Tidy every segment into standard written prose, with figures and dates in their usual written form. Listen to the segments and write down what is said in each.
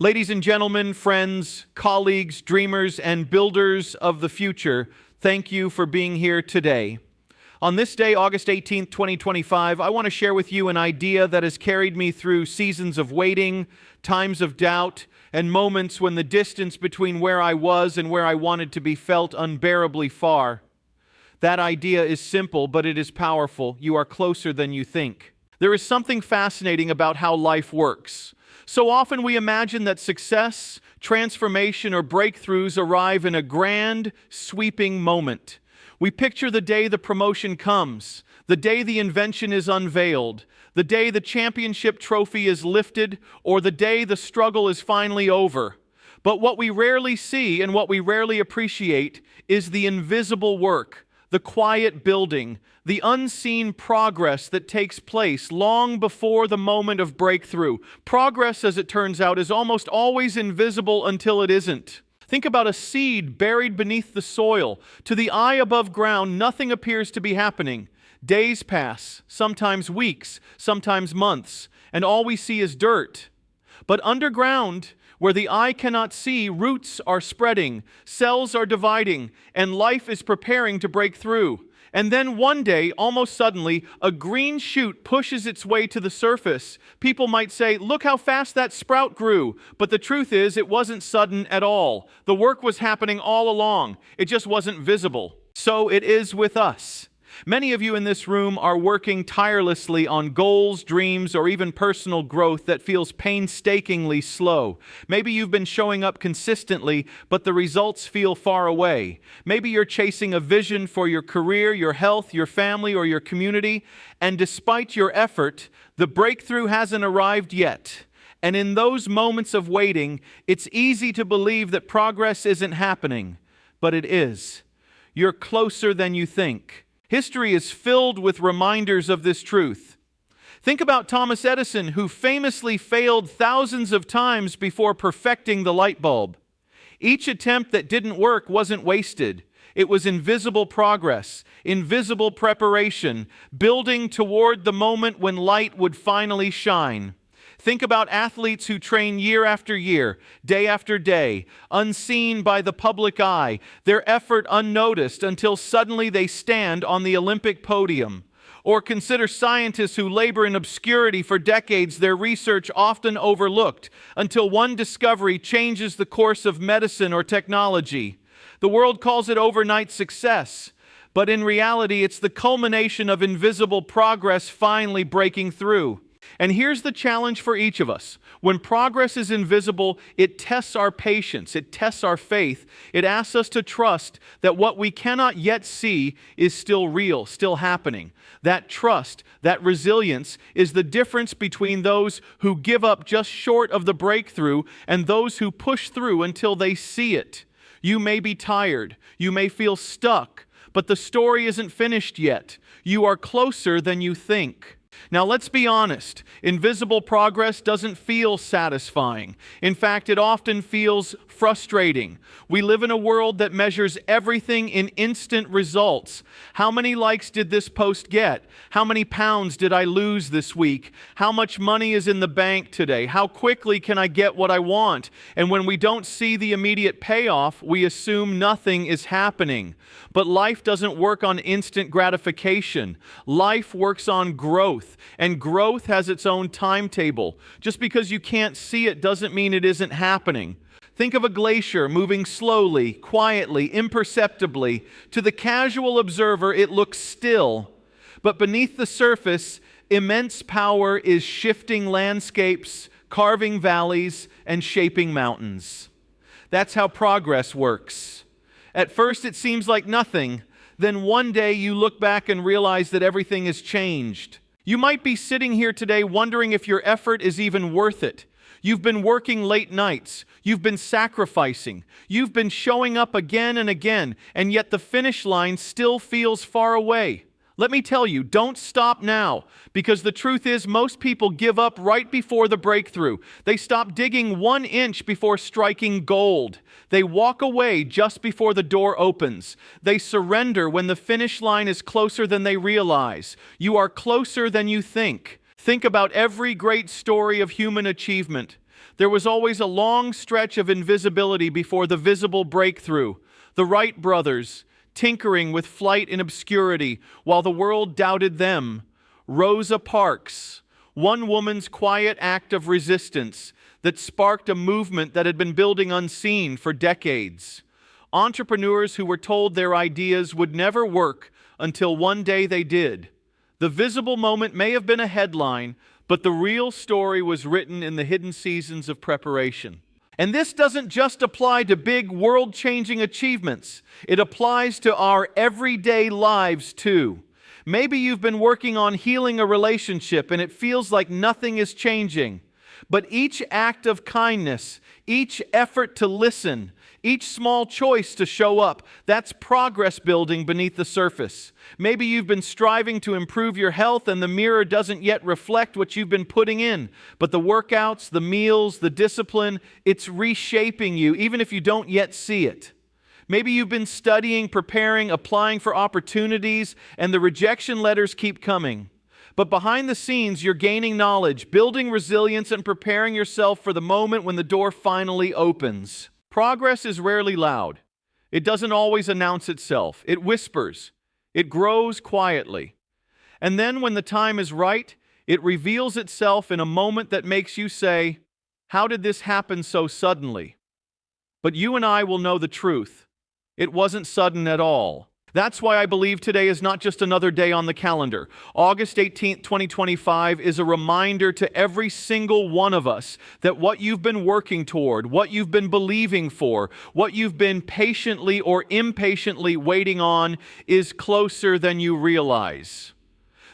Ladies and gentlemen, friends, colleagues, dreamers, and builders of the future, thank you for being here today. On this day, August 18th, 2025, I want to share with you an idea that has carried me through seasons of waiting, times of doubt, and moments when the distance between where I was and where I wanted to be felt unbearably far. That idea is simple, but it is powerful. You are closer than you think. There is something fascinating about how life works. So often we imagine that success, transformation, or breakthroughs arrive in a grand, sweeping moment. We picture the day the promotion comes, the day the invention is unveiled, the day the championship trophy is lifted, or the day the struggle is finally over. But what we rarely see and what we rarely appreciate is the invisible work, the quiet building, the unseen progress that takes place long before the moment of breakthrough. Progress, as it turns out, is almost always invisible until it isn't. Think about a seed buried beneath the soil. To the eye above ground, nothing appears to be happening. Days pass, sometimes weeks, sometimes months, and all we see is dirt. But underground, where the eye cannot see, roots are spreading, cells are dividing, and life is preparing to break through. And then one day, almost suddenly, a green shoot pushes its way to the surface. People might say, "Look how fast that sprout grew." But the truth is, it wasn't sudden at all. The work was happening all along. It just wasn't visible. So it is with us. Many of you in this room are working tirelessly on goals, dreams, or even personal growth that feels painstakingly slow. Maybe you've been showing up consistently, but the results feel far away. Maybe you're chasing a vision for your career, your health, your family, or your community, and despite your effort, the breakthrough hasn't arrived yet. And in those moments of waiting, it's easy to believe that progress isn't happening, but it is. You're closer than you think. History is filled with reminders of this truth. Think about Thomas Edison, who famously failed thousands of times before perfecting the light bulb. Each attempt that didn't work wasn't wasted. It was invisible progress, invisible preparation, building toward the moment when light would finally shine. Think about athletes who train year after year, day after day, unseen by the public eye, their effort unnoticed until suddenly they stand on the Olympic podium. Or consider scientists who labor in obscurity for decades, their research often overlooked, until one discovery changes the course of medicine or technology. The world calls it overnight success, but in reality, it's the culmination of invisible progress finally breaking through. And here's the challenge for each of us. When progress is invisible, it tests our patience, it tests our faith. It asks us to trust that what we cannot yet see is still real, still happening. That trust, that resilience is the difference between those who give up just short of the breakthrough and those who push through until they see it. You may be tired, you may feel stuck, but the story isn't finished yet. You are closer than you think. Now let's be honest, invisible progress doesn't feel satisfying. In fact, it often feels frustrating. We live in a world that measures everything in instant results. How many likes did this post get? How many pounds did I lose this week? How much money is in the bank today? How quickly can I get what I want? And when we don't see the immediate payoff, we assume nothing is happening. But life doesn't work on instant gratification. Life works on growth. And growth has its own timetable. Just because you can't see it doesn't mean it isn't happening. Think of a glacier moving slowly, quietly, imperceptibly. To the casual observer, it looks still. But beneath the surface, immense power is shifting landscapes, carving valleys, and shaping mountains. That's how progress works. At first, it seems like nothing. Then one day you look back and realize that everything has changed. You might be sitting here today wondering if your effort is even worth it. You've been working late nights. You've been sacrificing. You've been showing up again and again, and yet the finish line still feels far away. Let me tell you, don't stop now, because the truth is most people give up right before the breakthrough. They stop digging 1 inch before striking gold. They walk away just before the door opens. They surrender when the finish line is closer than they realize. You are closer than you think. Think about every great story of human achievement. There was always a long stretch of invisibility before the visible breakthrough. The Wright brothers, tinkering with flight in obscurity while the world doubted them. Rosa Parks, one woman's quiet act of resistance that sparked a movement that had been building unseen for decades. Entrepreneurs who were told their ideas would never work until one day they did. The visible moment may have been a headline, but the real story was written in the hidden seasons of preparation. And this doesn't just apply to big world-changing achievements. It applies to our everyday lives too. Maybe you've been working on healing a relationship and it feels like nothing is changing. But each act of kindness, each effort to listen, each small choice to show up, that's progress building beneath the surface. Maybe you've been striving to improve your health and the mirror doesn't yet reflect what you've been putting in. But the workouts, the meals, the discipline, it's reshaping you, even if you don't yet see it. Maybe you've been studying, preparing, applying for opportunities, and the rejection letters keep coming. But behind the scenes, you're gaining knowledge, building resilience, and preparing yourself for the moment when the door finally opens. Progress is rarely loud. It doesn't always announce itself. It whispers. It grows quietly. And then when the time is right, it reveals itself in a moment that makes you say, "How did this happen so suddenly?" But you and I will know the truth. It wasn't sudden at all. That's why I believe today is not just another day on the calendar. August 18th, 2025 is a reminder to every single one of us that what you've been working toward, what you've been believing for, what you've been patiently or impatiently waiting on is closer than you realize.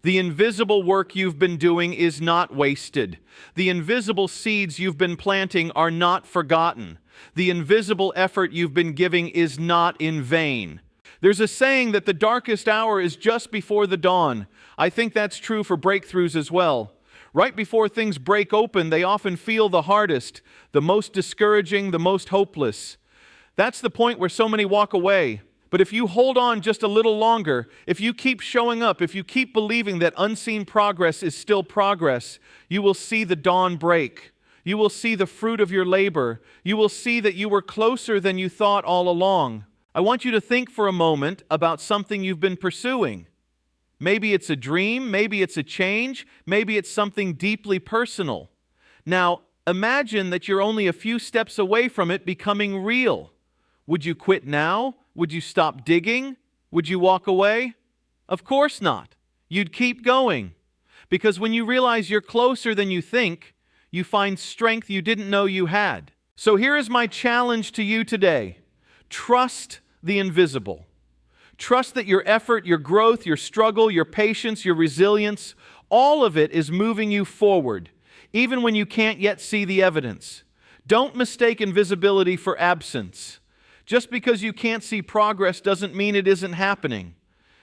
The invisible work you've been doing is not wasted. The invisible seeds you've been planting are not forgotten. The invisible effort you've been giving is not in vain. There's a saying that the darkest hour is just before the dawn. I think that's true for breakthroughs as well. Right before things break open, they often feel the hardest, the most discouraging, the most hopeless. That's the point where so many walk away. But if you hold on just a little longer, if you keep showing up, if you keep believing that unseen progress is still progress, you will see the dawn break. You will see the fruit of your labor. You will see that you were closer than you thought all along. I want you to think for a moment about something you've been pursuing. Maybe it's a dream, maybe it's a change, maybe it's something deeply personal. Now, imagine that you're only a few steps away from it becoming real. Would you quit now? Would you stop digging? Would you walk away? Of course not. You'd keep going. Because when you realize you're closer than you think, you find strength you didn't know you had. So here is my challenge to you today. Trust the invisible. Trust that your effort, your growth, your struggle, your patience, your resilience, all of it is moving you forward, even when you can't yet see the evidence. Don't mistake invisibility for absence. Just because you can't see progress doesn't mean it isn't happening.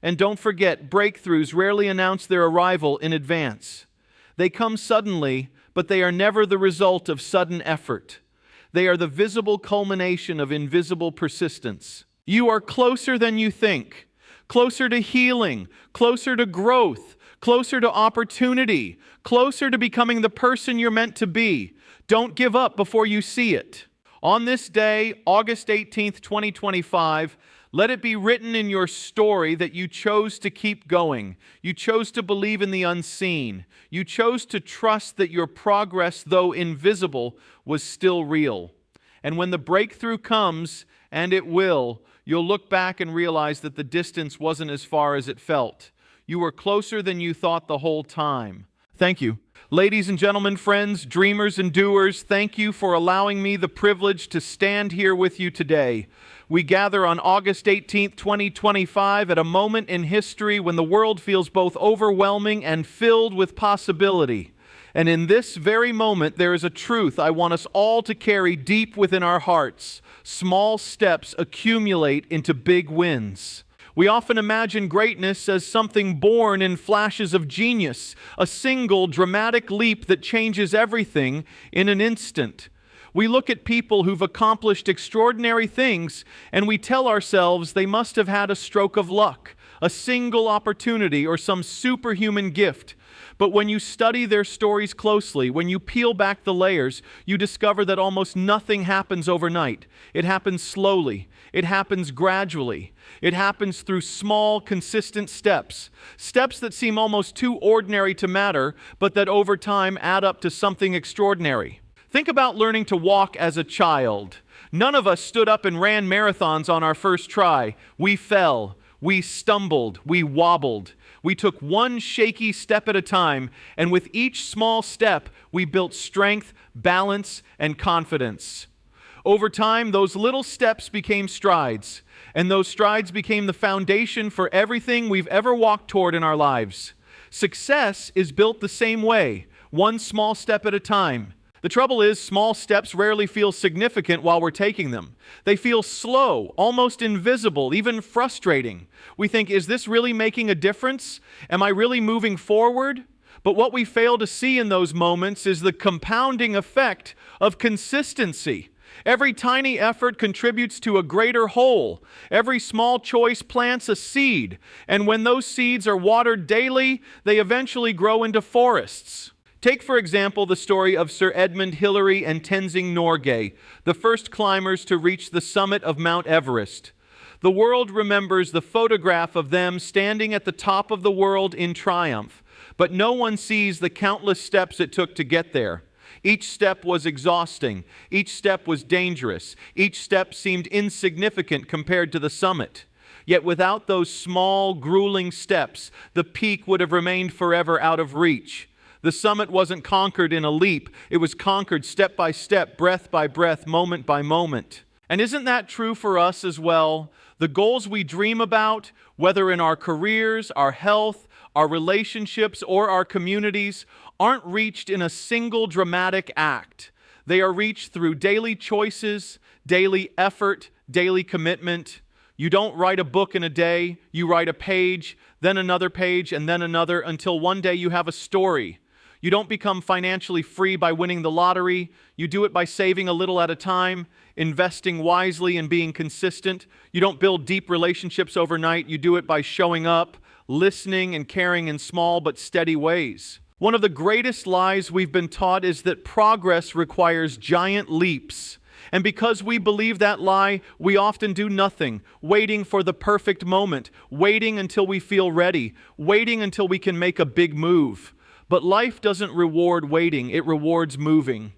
And don't forget, breakthroughs rarely announce their arrival in advance. They come suddenly, but they are never the result of sudden effort. They are the visible culmination of invisible persistence. You are closer than you think, closer to healing, closer to growth, closer to opportunity, closer to becoming the person you're meant to be. Don't give up before you see it. On this day, August 18th, 2025, let it be written in your story that you chose to keep going. You chose to believe in the unseen. You chose to trust that your progress, though invisible, was still real. And when the breakthrough comes, and it will, you'll look back and realize that the distance wasn't as far as it felt. You were closer than you thought the whole time. Thank you. Ladies and gentlemen, friends, dreamers and doers, thank you for allowing me the privilege to stand here with you today. We gather on August 18th, 2025 at a moment in history when the world feels both overwhelming and filled with possibility. And in this very moment, there is a truth I want us all to carry deep within our hearts. Small steps accumulate into big wins. We often imagine greatness as something born in flashes of genius, a single dramatic leap that changes everything in an instant. We look at people who've accomplished extraordinary things and we tell ourselves they must have had a stroke of luck, a single opportunity, or some superhuman gift. But when you study their stories closely, when you peel back the layers, you discover that almost nothing happens overnight. It happens slowly. It happens gradually. It happens through small, consistent steps. Steps that seem almost too ordinary to matter, but that over time add up to something extraordinary. Think about learning to walk as a child. None of us stood up and ran marathons on our first try. We fell. We stumbled. We wobbled. We took one shaky step at a time, and with each small step, we built strength, balance, and confidence. Over time, those little steps became strides, and those strides became the foundation for everything we've ever walked toward in our lives. Success is built the same way, one small step at a time. The trouble is, small steps rarely feel significant while we're taking them. They feel slow, almost invisible, even frustrating. We think, is this really making a difference? Am I really moving forward? But what we fail to see in those moments is the compounding effect of consistency. Every tiny effort contributes to a greater whole. Every small choice plants a seed. And when those seeds are watered daily, they eventually grow into forests. Take, for example, the story of Sir Edmund Hillary and Tenzing Norgay, the first climbers to reach the summit of Mount Everest. The world remembers the photograph of them standing at the top of the world in triumph, but no one sees the countless steps it took to get there. Each step was exhausting. Each step was dangerous. Each step seemed insignificant compared to the summit. Yet without those small, grueling steps, the peak would have remained forever out of reach. The summit wasn't conquered in a leap. It was conquered step by step, breath by breath, moment by moment. And isn't that true for us as well? The goals we dream about, whether in our careers, our health, our relationships, or our communities, aren't reached in a single dramatic act. They are reached through daily choices, daily effort, daily commitment. You don't write a book in a day. You write a page, then another page, and then another, until one day you have a story. You don't become financially free by winning the lottery. You do it by saving a little at a time, investing wisely and being consistent. You don't build deep relationships overnight. You do it by showing up, listening, and caring in small but steady ways. One of the greatest lies we've been taught is that progress requires giant leaps. And because we believe that lie, we often do nothing, waiting for the perfect moment, waiting until we feel ready, waiting until we can make a big move. But life doesn't reward waiting, it rewards moving.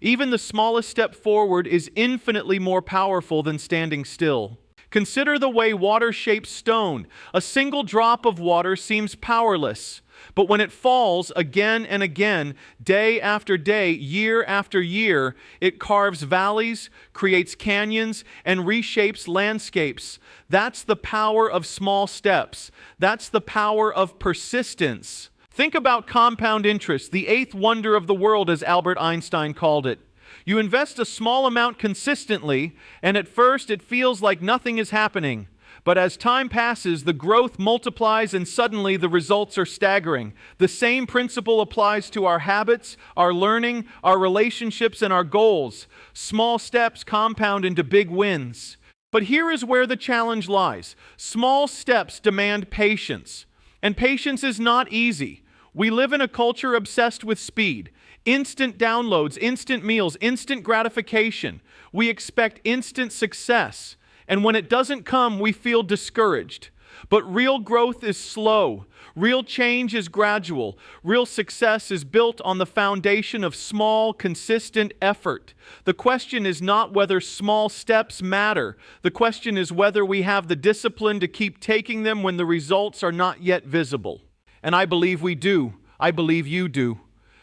Even the smallest step forward is infinitely more powerful than standing still. Consider the way water shapes stone. A single drop of water seems powerless, but when it falls again and again, day after day, year after year, it carves valleys, creates canyons, and reshapes landscapes. That's the power of small steps. That's the power of persistence. Think about compound interest, the eighth wonder of the world, as Albert Einstein called it. You invest a small amount consistently, and at first it feels like nothing is happening. But as time passes, the growth multiplies, and suddenly the results are staggering. The same principle applies to our habits, our learning, our relationships, and our goals. Small steps compound into big wins. But here is where the challenge lies. Small steps demand patience. And patience is not easy. We live in a culture obsessed with speed. Instant downloads, instant meals, instant gratification. We expect instant success. And when it doesn't come, we feel discouraged. But real growth is slow. Real change is gradual. Real success is built on the foundation of small, consistent effort. The question is not whether small steps matter. The question is whether we have the discipline to keep taking them when the results are not yet visible. And I believe we do. I believe you do.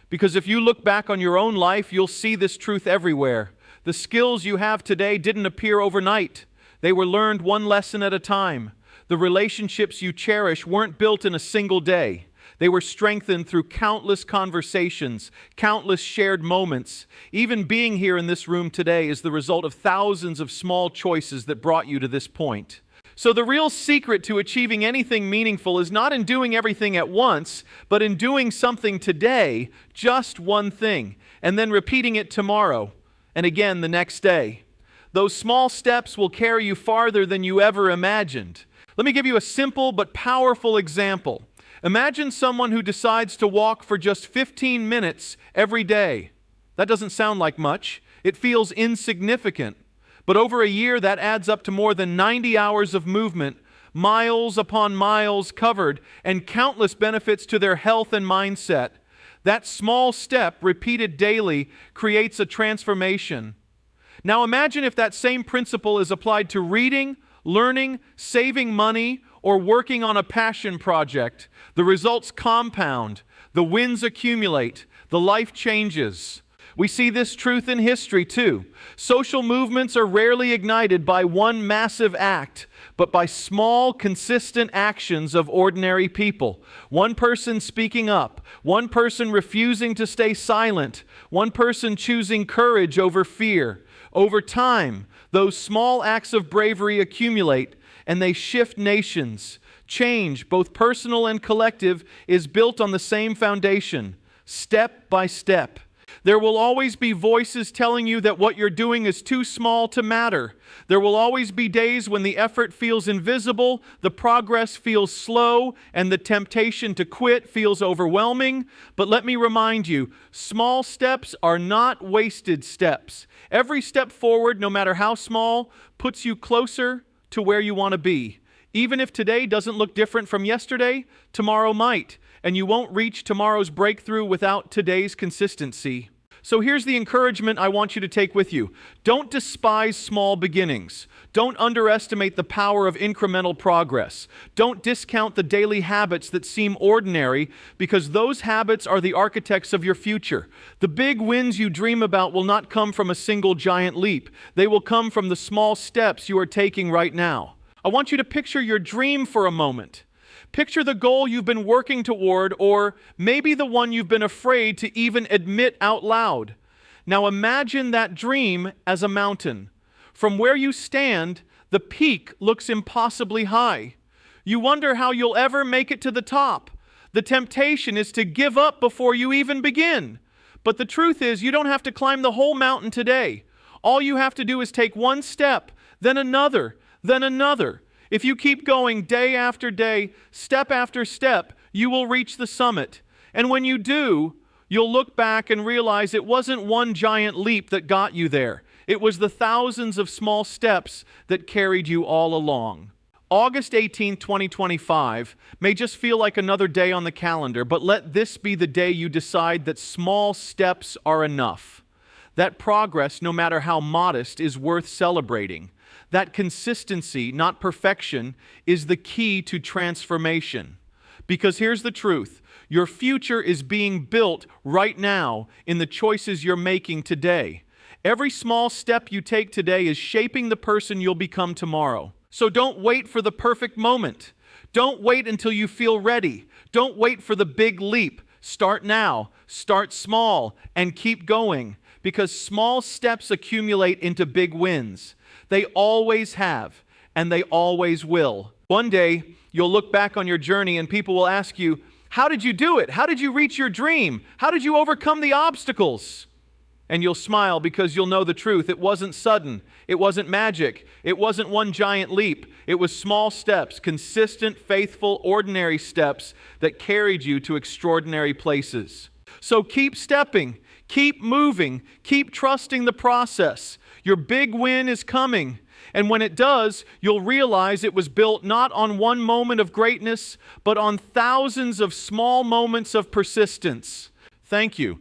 Because if you look back on your own life, you'll see this truth everywhere. The skills you have today didn't appear overnight. They were learned one lesson at a time. The relationships you cherish weren't built in a single day. They were strengthened through countless conversations, countless shared moments. Even being here in this room today is the result of thousands of small choices that brought you to this point. So the real secret to achieving anything meaningful is not in doing everything at once, but in doing something today, just one thing, and then repeating it tomorrow, and again the next day. Those small steps will carry you farther than you ever imagined. Let me give you a simple but powerful example. Imagine someone who decides to walk for just 15 minutes every day. That doesn't sound like much. It feels insignificant. But over a year, that adds up to more than 90 hours of movement, miles upon miles covered, and countless benefits to their health and mindset. That small step, repeated daily, creates a transformation. Now imagine if that same principle is applied to reading, learning, saving money, or working on a passion project. The results compound, the wins accumulate, the life changes. We see this truth in history too. Social movements are rarely ignited by one massive act, but by small, consistent actions of ordinary people. One person speaking up, one person refusing to stay silent, one person choosing courage over fear. Over time, those small acts of bravery accumulate, and they shift nations. Change, both personal and collective, is built on the same foundation, step by step. There will always be voices telling you that what you're doing is too small to matter. There will always be days when the effort feels invisible, the progress feels slow, and the temptation to quit feels overwhelming. But let me remind you, small steps are not wasted steps. Every step forward, no matter how small, puts you closer to where you want to be. Even if today doesn't look different from yesterday, tomorrow might. And you won't reach tomorrow's breakthrough without today's consistency. So here's the encouragement I want you to take with you. Don't despise small beginnings. Don't underestimate the power of incremental progress. Don't discount the daily habits that seem ordinary, because those habits are the architects of your future. The big wins you dream about will not come from a single giant leap. They will come from the small steps you are taking right now. I want you to picture your dream for a moment. Picture the goal you've been working toward, or maybe the one you've been afraid to even admit out loud. Now imagine that dream as a mountain. From where you stand, the peak looks impossibly high. You wonder how you'll ever make it to the top. The temptation is to give up before you even begin. But the truth is, you don't have to climb the whole mountain today. All you have to do is take one step, then another, then another. If you keep going day after day, step after step, you will reach the summit. And when you do, you'll look back and realize it wasn't one giant leap that got you there. It was the thousands of small steps that carried you all along. August 18, 2025 may just feel like another day on the calendar, but let this be the day you decide that small steps are enough. That progress, no matter how modest, is worth celebrating. That consistency, not perfection, is the key to transformation. Because here's the truth. Your future is being built right now in the choices you're making today. Every small step you take today is shaping the person you'll become tomorrow. So don't wait for the perfect moment. Don't wait until you feel ready. Don't wait for the big leap. Start now. Start small and keep going. Because small steps accumulate into big wins. They always have, and they always will. One day, you'll look back on your journey and people will ask you, how did you do it? How did you reach your dream? How did you overcome the obstacles? And you'll smile because you'll know the truth. It wasn't sudden. It wasn't magic. It wasn't one giant leap. It was small steps, consistent, faithful, ordinary steps that carried you to extraordinary places. So keep stepping, keep moving, keep trusting the process. Your big win is coming. And when it does, you'll realize it was built not on one moment of greatness, but on thousands of small moments of persistence. Thank you